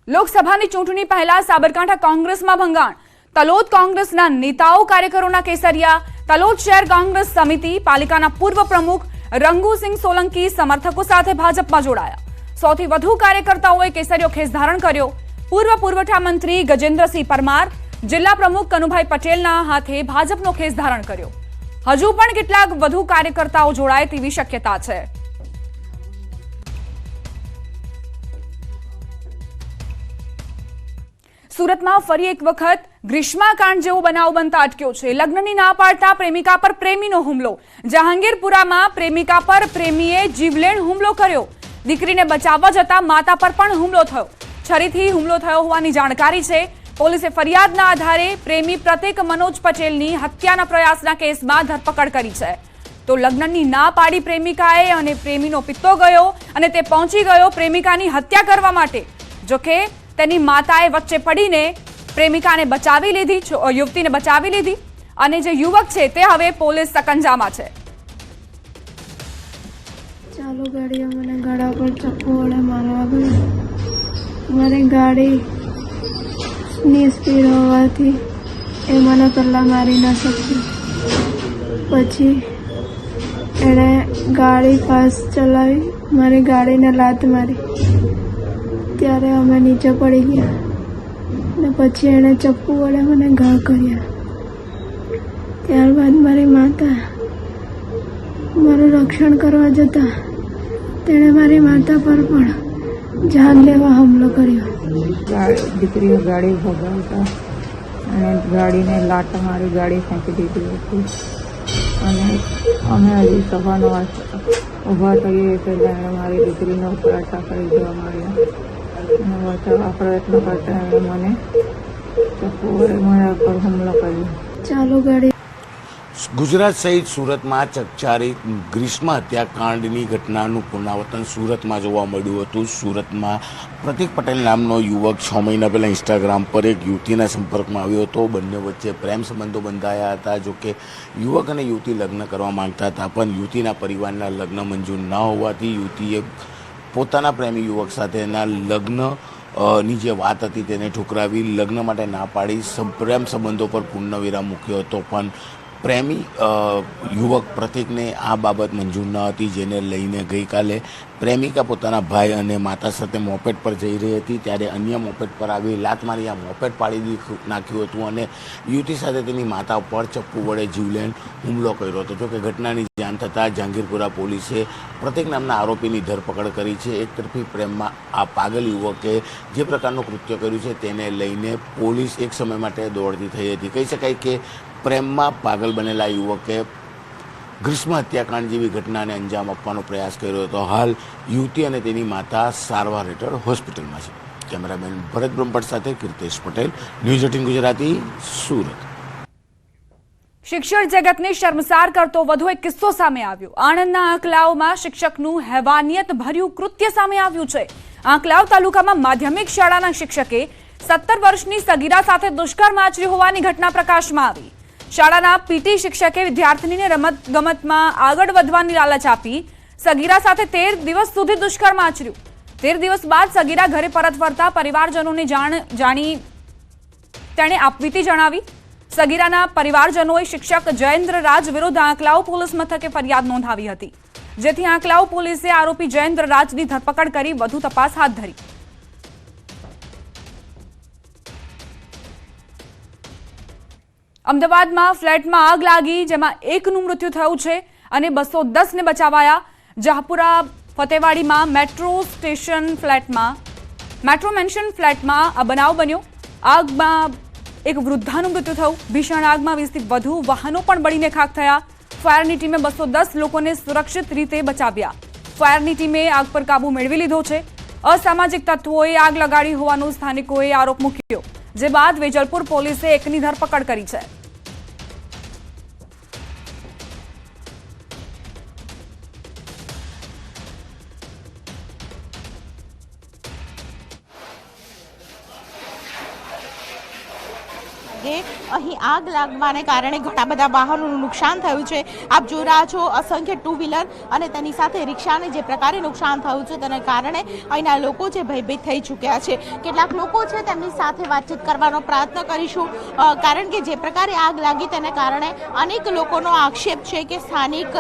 લોકસભાની ચૂંટણી પહેલા સાબરકાંઠા કોંગ્રેસમાં ભંગાણ, તલોદ કોંગ્રેસના નેતાઓ કાર્યકરોના કેસરિયા, તલોદ શહેર કોંગ્રેસ સમિતિ પાલિકાના પૂર્વ પ્રમુખ રંગુસિંહ સોલંકી સમર્થકો સાથે ભાજપમાં જોડાયા। સૌથી વધુ કાર્યકર્તાઓએ કેસરીયો ખેસ ધારણ કર્યો। પૂર્વ પુરવઠા મંત્રી ગજેન્દ્રસિંહ પરમાર, જિલ્લા પ્રમુખ કનુભાઈ પટેલના હાથે ભાજપનો ખેસ ધારણ કર્યો। હજુ પણ કેટલાક વધુ કાર્યકર્તાઓ જોડાય તેવી શક્યતા છે। સુરતમાં ફરી એક વખત ગ્રીષ્માકાંડ જેવો બનાવ બનતા અટક્યો છે। લગ્નની ના પાડતા પ્રેમિકા પર પ્રેમીનો હુમલો। જહાંગીરપુરામાં પ્રેમિકા પર પ્રેમીએ જીવલેણ હુમલો કર્યો। દીકરીને બચાવવા જતા માતા પર પણ હુમલો થયો। છરીથી હુમલો થયો હોવાની જાણકારી છે। પોલીસે ફરિયાદના આધારે પ્રેમી પ્રતીક મનોજ પટેલની હત્યાના પ્રયાસના કેસમાં ધરપકડ કરી છે। તો લગ્નની ના પાડી પ્રેમિકાએ અને પ્રેમીનો પિત્તો ગયો અને તે પહોંચી ગયો પ્રેમિકાની હત્યા કરવા માટે। જોકે તેની માતાએ વચ્ચે પડીને પ્રેમિકાને બચાવી લીધી, યુવતીને બચાવી લીધી અને જે યુવક છે તે હવે પોલીસ સકંજામાં છે। ચાલુ ગાડીએ મને ગળા પર ચપ્પુ વડે મારવા ગયો। મારી ગાડીની સ્પીડ હોવાથી એ મને પહેલાં મારી ન શકી। પછી એણે ગાડી ફાસ્ટ ચલાવી, મારી ગાડીને લાત મારી, ત્યારે અમે નીચે પડી ગયા ને પછી એણે ચપ્પુ વડે મને ઘા કર્યા। ત્યારબાદ મારી માતા મારું રક્ષણ કરવા જતાં તેણે મારી માતા પર પણ જાન લેવા હુમલો કર્યો। દીકરીઓ ગાડી ભગાવતા અને ગાડીને લાત મારી ગાડી ફેંકી દીધી હતી અને અમે હજી સભાનો ઊભા થઈએ પહેલાં એણે મારી દીકરીને ઉપરાટા કરી દેવા માંડ્યા અને બચાવવા પ્રયત્ન કરતા એણે મને ચપ્પુ વડે મારા પર હુમલો કર્યો। ચાલુ ગાડી ગુજરાત સહિત સુરતમાં ચકચારી ગ્રીષ્મ હત્યાકાંડની ઘટનાનું પુનરાવર્તન સુરતમાં જોવા મળ્યું હતું। સુરતમાં પ્રતીક પટેલ નામનો યુવક 6 મહિના પહેલાં ઇન્સ્ટાગ્રામ પર એક યુવતીના સંપર્કમાં આવ્યો હતો। બંને વચ્ચે પ્રેમ સંબંધો બંધાયા હતા। જોકે યુવક અને યુવતી લગ્ન કરવા માંગતા હતા, પણ યુવતીના પરિવારના લગ્ન મંજૂર ન હોવાથી યુવતીએ પોતાના પ્રેમી યુવક સાથેના લગ્નની જે વાત હતી તેને ઠુકરાવી લગ્ન માટે ના પાડી પ્રેમ સંબંધો પર પૂર્ણવિરામ મૂક્યો હતો। પણ પ્રેમી યુવક પ્રતીકને આ બાબત મંજૂર ન હતી, જેને લઈને ગઈકાલે પ્રેમિકા પોતાના ભાઈ અને માતા સાથે મોપેડ પર જઈ રહી હતી ત્યારે અન્ય મોપેડ પર આવી લાત મારી આ મોપેડ પાડી નાખ્યું હતું અને યુવતી સાથે તેની માતા પર ચપ્પુ વડે જીવલેણ હુમલો કર્યો હતો। જોકે ઘટનાની જાણ થતાં જહાંગીરપુરા પોલીસે પ્રતીક નામના આરોપીની ધરપકડ કરી છે। એક તરફી પ્રેમમાં આ પાગલ યુવકે જે પ્રકારનું કૃત્ય કર્યું છે તેને લઈને પોલીસ એક સમય માટે દોડતી થઈ હતી। કહી શકાય કે પ્રેમમાં પાગલ બનેલા યુવકે ગ્રીષ્મ હત્યાકાંડ જેવી ઘટનાને અંજામ આપવાનો પ્રયાસ કર્યો હતો। હાલ યુવતી અને તેની માતા સારવાર હેઠળ હોસ્પિટલમાં છે। કેમેરામેન ભરત બ્રહ્મભટ્ટ સાથે કીર્તેશ પટેલ, ન્યૂઝ 18 ગુજરાતી, સુરત। શિક્ષણ જગતને શર્મસાર કરતો વધુ એક કિસ્સો સામે આવ્યો। આણંદના આંકલાવમાં શિક્ષકનું હેવાનિયત ભર્યું કૃત્ય સામે આવ્યું છે। આંકલાવ તાલુકામાં માધ્યમિક શાળાના શિક્ષકે 17 વર્ષની સગીરા સાથે દુષ્કર્મ આચર્યું હોવાની ઘટના પ્રકાશમાં આવી। શાળાના પીટી શિક્ષકે વિદ્યાર્થીનીને રમતગમતમાં આગળ વધવાની લાલચ આપી સગીરા સાથે 13 દિવસ સુધી દુષ્કર્મ આચર્યું। 13 દિવસ બાદ સગીરા ઘરે પરત ફરતા પરિવારજનોને જાણી તેણે આપવીતી જણાવી। સગીરાના પરિવારજનોએ શિક્ષક જયેન્દ્ર રાજ વિરુદ્ધ આંકલાવ પોલીસ મથકે ફરિયાદ નોંધાવી હતી, જેથી આંકલાવ પોલીસે આરોપી જયેન્દ્ર રાજની ધરપકડ કરી વધુ તપાસ હાથ ધરી। અમદાવાદમાં ફ્લેટમાં આગ લાગી, જેમાં એકનું મૃત્યુ થયું છે અને 210ને બચાવાયા। જહાપુરા ફતેવાડીમાં મેટ્રો મેન્શન ફ્લેટમાં આ બનાવ બન્યો। આગમાં એક વૃદ્ધાનું મૃત્યુ થયું। ભીષણ આગમાં 20થી વધુ વાહનો પણ બળીને ખાખ થયા। ફાયરની ટીમે 210 લોકોને સુરક્ષિત રીતે બચાવ્યા। ફાયરની ટીમે આગ પર કાબુ મેળવી લીધો છે। અસામાજિક તત્વોએ આગ લગાડી હોવાનો સ્થાનિકોએ આરોપ મૂક્યો, જે બાદ વેજલપુર પોલીસે એકની ધરપકડ કરી છે। કે અહીં આગ લાગવાને કારણે ઘણા બધા વાહનોનું નુકસાન થયું છે. આપ જોઈ રહ્યા છો અસંખ્ય ટુ વ્હીલર અને તેની સાથે રિક્ષાને જે પ્રકારે નુકસાન થયું છે તેના કારણે અહીંના લોકો છે ભયભીત થઈ ચૂક્યા છે. કેટલાક લોકો છે તેમની સાથે વાતચીત કરવાનો પ્રયત્ન કરીશું, કારણ કે જે પ્રકારે આગ લાગી તેને કારણે અનેક લોકોનો આક્ષેપ છે કે સ્થાનિક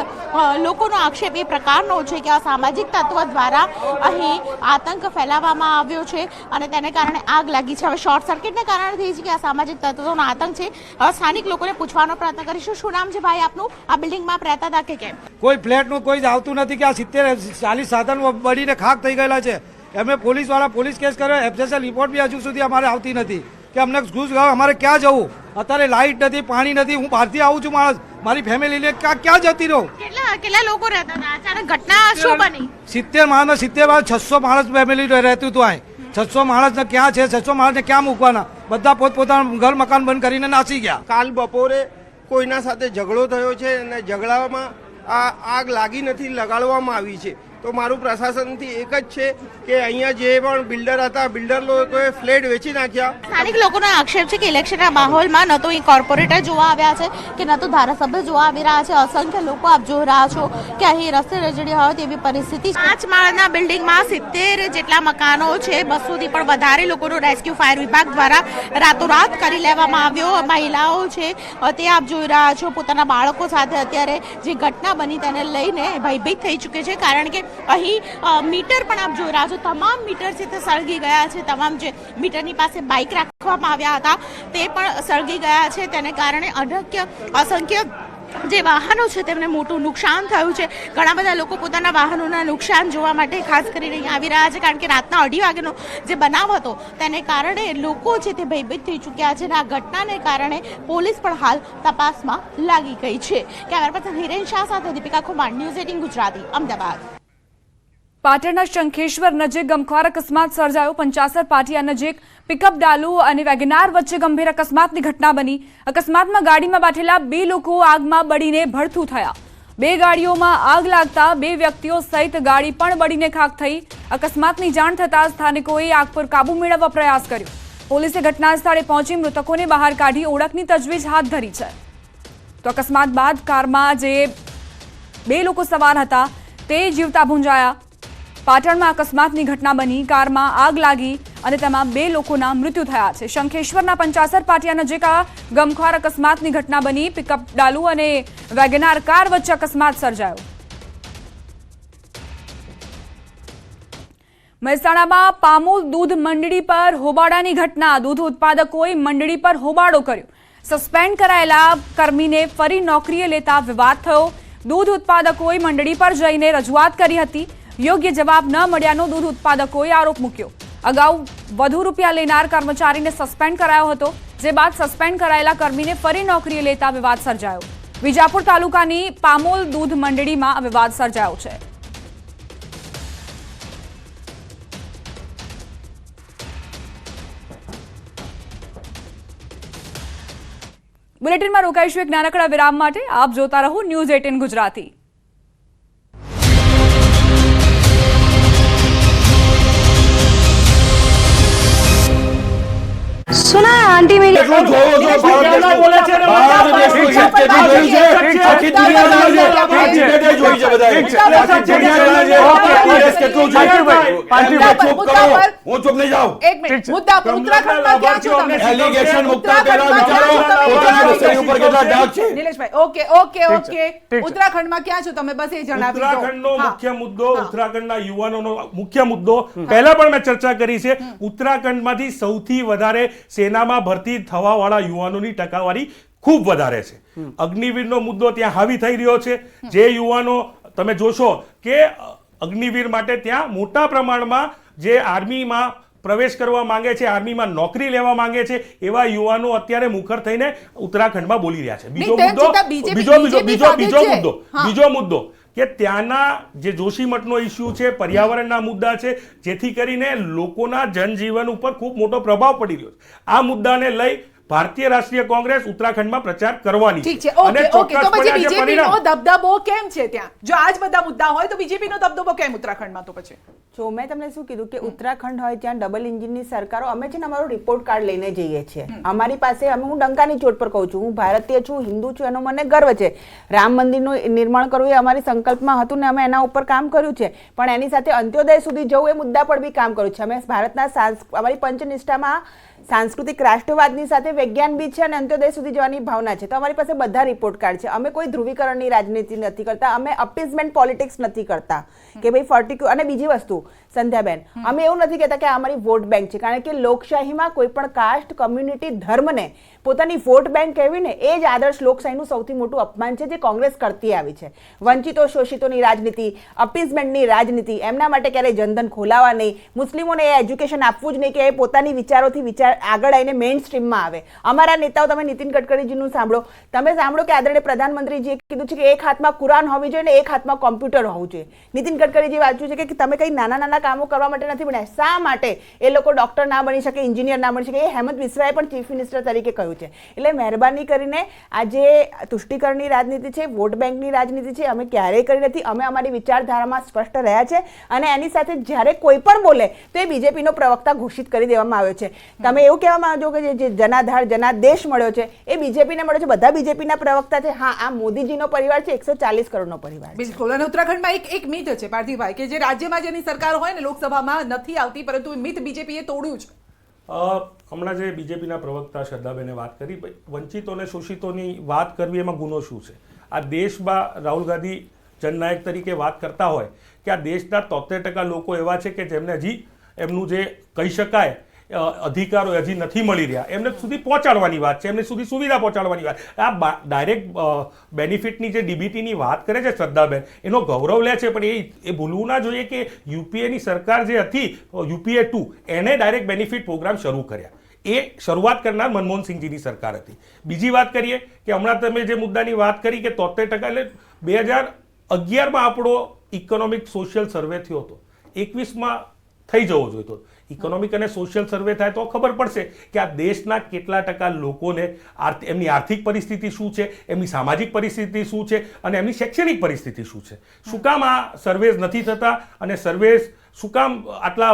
લોકોનો આક્ષેપ એ પ્રકારનો છે કે અસામાજિક તત્વ દ્વારા અહીં આતંક ફેલાવવામાં આવ્યો છે અને તેને કારણે આગ લાગી છે. હવે શોર્ટ સર્કિટને કારણે થઈ છે કે અસામાજિક તત્વોનો આતંક છે. સ્થાનિક લોકોને પૂછવાનો પ્રયત્ન કરીશું. શું નામ છે ભાઈ આપનું? આ બિલ્ડિંગમાં રહેતા હતા કે કેમ? કોઈ ફ્લેટનું કોઈ જ આવતું નથી કે આ 70-40 સાધન બળીને ખાક થઈ ગયેલા છે. અમે પોલીસવાળા પોલીસ કેસ કર્યો, એફએસએલ રિપોર્ટ બી હજુ સુધી અમારે આવતી નથી કે અમને ઘૂસ અમારે ક્યાં જવું. અત્યારે લાઇટ નથી, પાણી નથી. હું બહારથી આવું છું માણસ, મારી ફેમિલીને ક્યાં જતી રહું. કેટલા લોકો રહેતા હતા? અચાનક ઘટના શું બની? 70 માણસ 600 માણસ ફેમિલી રહેતું હતું. અહીં 600 માણસને ક્યાં છે? 600 માણસને ક્યાં મૂકવાના? બધા પોતપોતાનું ઘર મકાન બંધ કરીને નાસી ગયા. કાલ બપોરે કોઈના સાથે ઝઘડો થયો છે અને ઝઘડામાં આ આગ લાગી નથી, લગાડવામાં આવી છે. તો મારું પ્રશાસનથી એક જ છે કે અહીંયા જે પણ બિલ્ડર હતા, બિલ્ડર લોકોએ ફ્લેટ વેચી નાખ્યા. સ્થાનિક લોકોનો આક્ષેપ છે કે ઇલેક્શનના માહોલમાં ન તો અહીં કોર્પોરેટર જોવા આવ્યા છે કે ન તો ધારાસભ્ય જોવા આવી રહ્યા છે. અસંખ્ય લોકો આપ જોઈ રહ્યા છો કે અહીં રસ્તે રજડી હોય તેવી પરિસ્થિતિ. 5 માળના બિલ્ડિંગમાં 70 જેટલા મકાનો છે. 200થી પણ વધારે લોકોનો રેસ્ક્યુ ફાયર વિભાગ દ્વારા રાતોરાત કરી લેવામાં આવ્યો. મહિલાઓ છે તે આપ જોઈ રહ્યા છો પોતાના બાળકો સાથે અત્યારે જે ઘટના બની તેને લઈને ભયભીત થઈ ચૂકે છે, કારણ કે અહીં મીટર પણ આપ જોઈ રહ્યા છો, તમામ મીટર છે તે સળગી ગયા છે. તમામ જે મીટરની પાસે બાઇક રાખવામાં આવ્યા હતા તે પણ સળગી ગયા છે. તેને કારણે અસંખ્ય જે વાહનો છે તેમને મોટું નુકસાન થયું છે. ઘણા બધા લોકો પોતાના વાહનોના નુકસાન જોવા માટે ખાસ કરીને અહીં આવી રહ્યા છે, કારણ કે રાતના 2:30 વાગ્યાનો જે બનાવ હતો તેને કારણે લોકો છે તે ભયભીત થઈ ચૂક્યા છે અને આ ઘટનાને કારણે પોલીસ પણ હાલ તપાસમાં લાગી ગઈ છે. કેમેરા પર્સન હિરેન શાહ સાથે દીપિકા કુમાર, ન્યૂઝ 18 ગુજરાતી, અમદાવાદ. પાટણના શંખેશ્વર નજીક ગમખ્વાર અકસ્માત સર્જાયો. 55 પાટિયા નજીક પિકઅપ ડાલુ અને વેગનાર વચ્ચે ગંભીર અકસ્માતની ઘટના બની. અકસ્માતમાં ગાડીમાં બેઠેલા 2 લોકો આગમાં બળીને ભડથું થયા. 2 ગાડીઓમાં આગ લાગતા 2 વ્યક્તિઓ સહિત ગાડી પણ બળીને ખાખ થઈ. અકસ્માતની જાણ થતાં સ્થાનિકોએ આગ પર કાબુ મેળવવા પ્રયાસ કર્યો. પોલીસે ઘટના સ્થળે પહોંચી મૃતકોને બહાર કાઢી ઓળખની તજવીજ હાથ ધરી છે. તો અકસ્માત બાદ કારમાં જે 2 લોકો સવાર હતા તે જીવતા ભૂંજાયા. પાટણમાં અકસ્માતની ઘટના બની. કારમાં આગ લાગી અને તેમાં 2 લોકોના મૃત્યુ થયા છે. શંખેશ્વરના 55 પાટિયા નજીક આ ગમખ્વાર અકસ્માતની ઘટના બની. પિકઅપ ડાલુ અને વેગનાર કાર વચ્ચે અકસ્માત સર્જાયો. મહેસાણામાં પામોલ દૂધ મંડળી પર હોબાળાની ઘટના. દૂધ ઉત્પાદકોએ મંડળી પર હોબાળો કર્યો. સસ્પેન્ડ કરાયેલા કર્મીને ફરી નોકરીએ લેતા વિવાદ થયો. દૂધ ઉત્પાદકોએ મંડળી પર જઈને રજૂઆત કરી હતી. યોગ્ય જવાબ ન મળ્યાનો દૂધ ઉત્પાદકોએ આરોપ મૂક્યો. અગાઉ વધુ રૂપિયા લેનાર કર્મચારીને સસ્પેન્ડ કરાયો હતો, જે બાદ સસ્પેન્ડ કરાયેલા કર્મીને ફરી નોકરીએ લેતા વિવાદ સર્જાયો. વિજાપુર તાલુકાની પામોલ દૂધ મંડળીમાં વિવાદ સર્જાયો છે. બુલેટિનમાં રોકાઈશું એક નાનકડા વિરામ માટે. આપ જોતા રહો ન્યૂઝ 18 ગુજરાતી. सुना है आंटी मेरी ઉત્તરાખંડમાં ક્યાં છો તમે? બસ એ જણાવી દો. ઉત્તરાખંડનો મુખ્ય મુદ્દો, ઉત્તરાખંડના યુવાનોનો મુખ્ય મુદ્દો પહેલા પણ મેં ચર્ચા કરી છે. ઉત્તરાખંડમાંથી સૌથી વધારે સેનામાં ભરતી થવા વાળા યુવાનોની ટકાવારી ખૂબ વધારે છે. અગ્નિવીરનો મુદ્દો ત્યાં હાવી થઈ રહ્યો છે. જે યુવાનો તમે જોશો કે અગ્નિવીર માટે ત્યાં મોટા પ્રમાણમાં જે આર્મીમાં પ્રવેશ કરવા માંગે છે, આર્મીમાં નોકરી લેવા માંગે છે, એવા યુવાનો અત્યારે મુખર થઈને ઉત્તરાખંડમાં બોલી રહ્યા છે. બીજો મુદ્દો કે ત્યાંના જે જોશીમઠનો ઇસ્યુ છે, પર્યાવરણના મુદ્દા છે, જેથી કરીને લોકોના જનજીવન ઉપર ખૂબ મોટો પ્રભાવ પડી રહ્યો છે. આ મુદ્દાને લઈ ભારતીય રાષ્ટ્રીય કોંગ્રેસ ઉત્તરાખંડમાં પ્રચાર કરવાની ઠીક છે, ઓકે ઓકે, તો પછી ચોક્કસપણે આજે બીજેપી નો પરિણામ દબદબો કેમ છે ત્યાં? જો આજ બધા મુદ્દા હોય તો બીજેપી નો દબદબો કેમ ઉત્તરાખંડમાં? તો પછી જો મેં તમને શું કીધું કે ઉત્તરાખંડ હોય ત્યાં ડબલ એન્જિનની સરકારો, અમે છે ને અમારો રિપોર્ટ કાર્ડ લઈને જઈએ છીએ. અમારી પાસે હું ડંકાની ચોટ પર કહું છું, હું ભારતીય છું, હિન્દુ છું, એનો મને ગર્વ છે. રામ મંદિરનું નિર્માણ કરવું એ અમારી સંકલ્પમાં હતું ને અમે એના ઉપર કામ કર્યું છે, પણ એની સાથે અંત્યોદય સુધી જવું એ મુદ્દા પર બી કામ કર્યું છે. અમે ભારતના અમારી પંચનિષ્ઠામાં સાંસ્કૃતિક રાષ્ટ્રવાદની સાથે વિજ્ઞાન બી છે અને અંત્યોદય સુધી જવાની ભાવના છે. તો અમારી પાસે બધા રિપોર્ટ કાર્ડ છે. અમે કોઈ ધ્રુવીકરણની રાજનીતિ નથી કરતા, અમે અપીઝમેન્ટ પોલિટિક્સ નથી કરતા કે ભાઈ પર્ટિક્યુલર. અને બીજી વસ્તુ સંધ્યાબેન, અમે એવું નથી કહેતા કે આ અમારી વોટ બેંક છે, કારણ કે લોકશાહીમાં કોઈ પણ કાસ્ટ, કમ્યુનિટી, ધર્મને પોતાની વોટ બેંક કહેવી ને એ જ આદર્શ લોકશાહીનું સૌથી મોટું અપમાન છે જે કોંગ્રેસ કરતી આવી છે. વંચિતો શોષિતોની રાજનીતિ, અપીઝમેન્ટની રાજનીતિ, એમના માટે ક્યારેય જનધન ખોલાવા નહીં, મુસ્લિમોને એ એજ્યુકેશન આપવું જ નહીં કે એ પોતાની વિચારોથી આગળ આવીને મેઇન સ્ટ્રીમમાં આવે. અમારા નેતાઓ, તમે નીતિન ગડકરીજીનું સાંભળો, તમે સાંભળો કે આદરણીય પ્રધાનમંત્રીજીએ કીધું છે કે એક હાથમાં કુરાન હોવી જોઈએ ને એક હાથમાં કોમ્પ્યુટર હોવું જોઈએ. નીતિન ગડકરીજીએ વાંચ્યું છે કે તમે કંઈ નાના નાના કામો કરવા માટે નથી ભણ્યા. શા માટે એ લોકો ડોક્ટર ના બની શકે, એન્જિનિયર ના બની શકે? એ હેમંત બિસ્વાએ પણ ચીફ મિનિસ્ટર તરીકે કહ્યું છે. એટલે મહેરબાની કરીને આ જે તુષ્ટિકરણની રાજનીતિ છે, વોટ બેંકની રાજનીતિ છે, અમે ક્યારેય કરી નથી. અમે અમારી વિચારધારામાં સ્પષ્ટ રહ્યા છે અને એની સાથે જ્યારે કોઈ પણ બોલે તો એ બીજેપીનો પ્રવક્તા ઘોષિત કરી દેવામાં આવ્યો છે. તમે એવું કહેવા માંગો કે જે જનાધાર જનાદેશ મળ્યો છે એ બીજેપીને મળ્યો છે, બધા બીજેપીના પ્રવક્તા છે. હા, આ મોદીજીનો પરિવાર છે, 140 કરોડનો પરિવાર છે. બિલકુલ. અને ઉત્તરાખંડમાં એક મિથ છે પાર્થિવભાઈ, કે જે રાજ્યમાં જેની સરકાર હોય ને લોકસભામાં નથી આવતી, પરંતુ એ મિથ બીજેપીએ તોડ્યું છે. હમણાં જે બીજેપીના પ્રવક્તા શ્રદ્ધાબેને વાત કરી, વંચિતો અને શોષિતોની વાત કરવી એમાં ગુનો શું છે? આ દેશમાં રાહુલ ગાંધી જનનાયક તરીકે વાત કરતા હોય કે આ દેશના 73% લોકો એવા છે કે જેમને હજી એમનું જે કહી શકાય અધિકારો હજી નથી મળી રહ્યા, એમને સુધી પહોંચાડવાની વાત છે, એમને સુધી સુવિધા પહોંચાડવાની વાત. આ ડાયરેક્ટ બેનિફિટની જે ડીબીટીની વાત કરે છે શ્રદ્ધાબેન, એનો ગૌરવ લે છે, પણ એ ભૂલવું ના જોઈએ કે યુપીએની સરકાર જે હતી, UPA 2, એને ડાયરેક્ટ બેનિફિટ પ્રોગ્રામ શરૂ કર્યા. એ શરૂઆત કરનાર મનમોહનસિંહજીની સરકાર હતી. બીજી વાત કરીએ કે હમણાં તમે જે મુદ્દાની વાત કરી કે 73%, એટલે 2011માં આપણો ઇકોનોમિક સોશિયલ સર્વે થયો હતો, 21માં થઈ જવો જોઈતો. ઇકોનોમિક અને સોશિયલ સર્વે થાય તો ખબર પડશે કે આ દેશના કેટલા ટકા લોકોને એમની આર્થિક પરિસ્થિતિ શું છે, એમની સામાજિક પરિસ્થિતિ શું છે અને એમની શૈક્ષણિક પરિસ્થિતિ શું છે. શું કામ આ સર્વેસ નથી થતા અને સર્વેસ શું કામ આટલા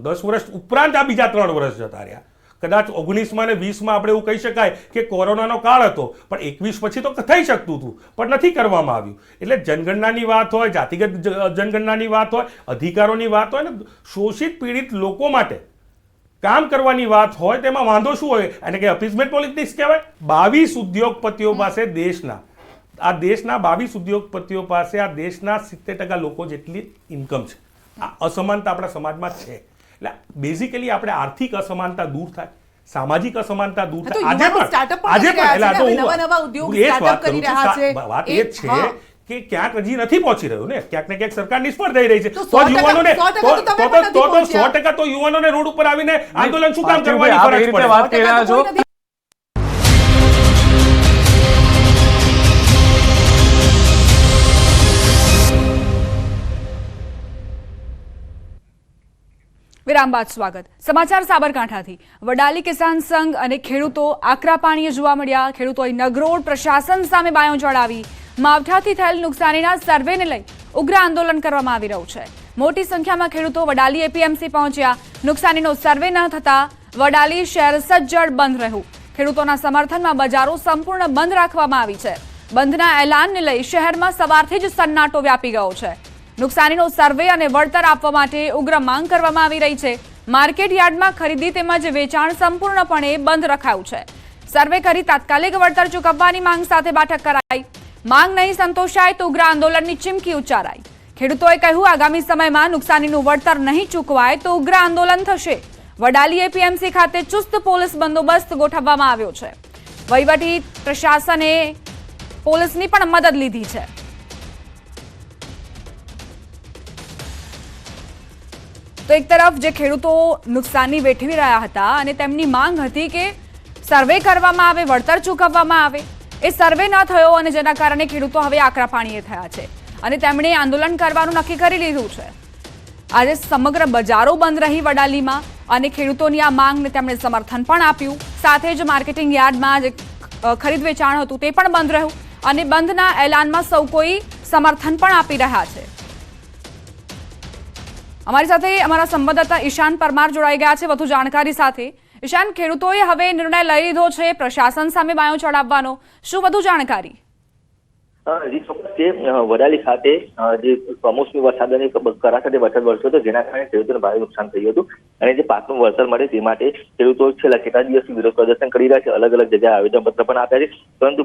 10 વર્ષ ઉપરાંત આ બીજા 3 વર્ષ જતા રહ્યા? કદાચ 19માં અને 20માં આપણે એવું કહી શકાય કે કોરોનાનો કાળ હતો, પણ 21 પછી તો થઈ શકતું હતું, પણ નથી કરવામાં આવ્યું. એટલે જનગણનાની વાત હોય, જાતિગત જનગણનાની વાત હોય, અધિકારોની વાત હોય ને શોષિત પીડિત લોકો માટે કામ કરવાની વાત હોય, તેમાં વાંધો શું હોય? એને કે અપીઝમેન્ટ પોલિટિક્સ કહેવાય? 22 ઉદ્યોગપતિઓ પાસે દેશના 22 ઉદ્યોગપતિઓ પાસે આ દેશના 70% લોકો જેટલી ઇન્કમ છે. આ અસમાનતા આપણા સમાજમાં છે. એટલે બેઝિકલી આપણે આર્થિક અસમાનતા દૂર થાય, સામાજિક અસમાનતા દૂર થાય. આજે પણ વાત એ જ છે કે ક્યાંક હજી નથી પહોંચી રહ્યું ને, ક્યાંક ને ક્યાંક સરકાર નિષ્ફળ થઈ રહી છે. તો યુવાનોને 100% તો યુવાનોને રોડ ઉપર આવીને આંદોલન શું કામ કરવાની ફરજ પડે? વિરામ બાદ સ્વાગત. સમાચાર સાબરકાંઠાથી. વડાલી કિસાન સંઘ અને ખેડૂતો આકરા પાણીએ જોવા મળ્યા. ખેડૂતોએ નગરોડ પ્રશાસન સામે બાયો ચડાવી. માવઠાથી થયેલ નુકસાનીના સર્વેને લઈ ઉગ્ર આંદોલન કરવામાં આવી રહ્યું છે. મોટી સંખ્યામાં ખેડૂતો વડાલી એપીએમસી પહોંચ્યા. નુકસાનીનો સર્વે ન થતા વડાલી શહેર સજ્જડ બંધ રહ્યું. ખેડૂતોના સમર્થનમાં બજારો સંપૂર્ણ બંધ રાખવામાં આવી છે. બંધના એલાનને લઈ શહેરમાં સવારથી જ સન્નાટો વ્યાપી ગયો છે. નુકસાનીનો સર્વે અને વળતર આપવા માટે ઉગ્ર માંગ કરવામાં આવી રહી છે. માર્કેટ યાર્ડમાં ખરીદી તેમજ વેચાણ સંપૂર્ણપણે બંધ રખાયું છે. સર્વે કરી તાત્કાલિક વળતર ચૂકવવાની માંગ સાથે બેઠક કરાઈ. માંગ નહીં સંતોષાય તો ઉગ્ર આંદોલનની ચીમકી ઉચ્ચારાઈ. ખેડૂતોએ કહ્યું, આગામી સમયમાં નુકસાનીનું વળતર નહીં ચૂકવાય તો ઉગ્ર આંદોલન થશે. વડાલી એપીએમસી ખાતે ચુસ્ત પોલીસ બંદોબસ્ત ગોઠવવામાં આવ્યો છે. વહીવટી પ્રશાસને પોલીસની પણ મદદ લીધી છે. તો એક તરફ જે ખેડૂતો નુકસાની વેઠવી રહ્યા હતા અને તેમની માંગ હતી કે સર્વે કરવામાં આવે, વળતર ચૂકવવામાં આવે, એ સર્વે ન થયો અને જેના કારણે ખેડૂતો હવે આકરા પાણીએ થયા છે અને તેમણે આંદોલન કરવાનું નક્કી કરી લીધું છે. આજે સમગ્ર બજારો બંધ રહી વડાલીમાં અને ખેડૂતોની આ માંગને તેમણે સમર્થન પણ આપ્યું. સાથે જ માર્કેટિંગ યાર્ડમાં જે ખરીદ વેચાણ હતું તે પણ બંધ રહ્યું અને બંધના એલાનમાં સૌ કોઈ સમર્થન પણ આપી રહ્યા છે. અમારી સાથે અમારા સંવાદદાતા ઈશાન પરમાર જોડાઈ ગયા છે વધુ જાણકારી સાથે. ઈશાન, ખેડૂતોએ હવે નિર્ણય લઈ લીધો છે પ્રશાસન સામે બાયો ચડાવવાનો, શું વધુ જાણકારી? વડાલી ખાતે જે કમોસમી વરસાદ અને કરા સાથે વરસાદ વરસ્યો હતો જેના કારણે ખેડૂતોને ભારે નુકસાન થયું હતું અને જે પાકનું વળતર મળે તે માટે ખેડૂતો છેલ્લા કેટલા દિવસથી વિરોધ પ્રદર્શન કરી રહ્યા છે. અલગ અલગ જગ્યાએ આવેદનપત્ર પણ આપ્યા છે, પરંતુ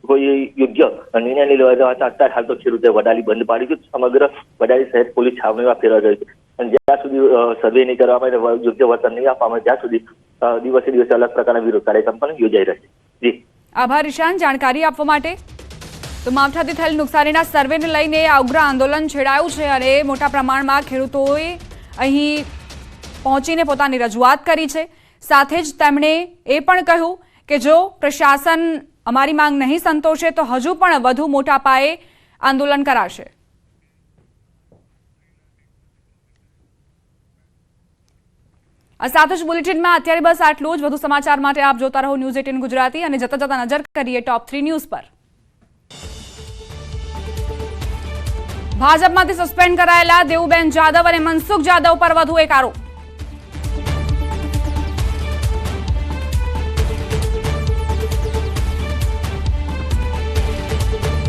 કોઈ યોગ્ય નિર્ણય નહીં લેવા અત્યારે હાલ તો ખેડૂતોએ વડાલી બંધ પાડી છે. સમગ્ર વડાલી શહેર પોલીસ છાવણીમાં ફેરવાઈ ગઈ છે અને જ્યાં સુધી સર્વે નહીં કરવામાં આવે, યોગ્ય વળતર નહીં આપવામાં આવે ત્યાં સુધી દિવસે દિવસે અલગ પ્રકારના વિરોધ કાર્યક્રમ પણ યોજાઈ રહ્યા છે. જી આભાર ઈશાન જાણકારી આપવા માટે. તો માવઠાથી થયેલ નુકસાનીના સર્વેને લઈને આ ઉગ્ર આંદોલન છેડાયું છે અને મોટા પ્રમાણમાં ખેડૂતોએ અહીં પહોંચીને પોતાની રજૂઆત કરી છે. સાથે જ તેમણે એ પણ કહ્યું કે જો પ્રશાસન અમારી માંગ નહીં સંતોષે તો હજુ પણ વધુ મોટા પાયે આંદોલન કરાશે. આ સાથે જ બુલેટિનમાં અત્યારે બસ આટલું જ. વધુ સમાચાર માટે આપ જોતા રહો ન્યૂઝ 18 ગુજરાતી અને જતા જતા નજર કરીએ ટોપ 3 ન્યૂઝ પર. ભાજપમાંથી સસ્પેન્ડ કરાયેલા દેવુબેન જાદવ અને મનસુખ જાદવ પર વધુ એક આરોપ.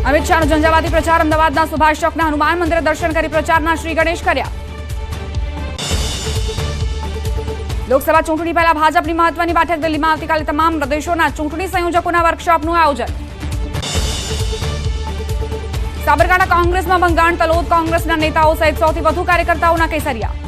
અમિત શાહનો ઝંઝાવાતી પ્રચાર. અમદાવાદના સુભાષ ચોકના હનુમાન મંદિરે દર્શન કરી પ્રચારના શ્રી ગણેશ કર્યા. લોકસભા ચૂંટણી પહેલા ભાજપની મહત્વની બેઠક દિલ્હીમાં. આવતીકાલે તમામ પ્રદેશોના ચૂંટણી સંયોજકોના વર્કશોપનું આયોજન. સાબરકાંઠા કોંગ્રેસમાં ભંગાણ. તલોદ કોંગ્રેસના નેતાઓ સહિત 100થી વધુ કાર્યકર્તાઓના કેસરિયા.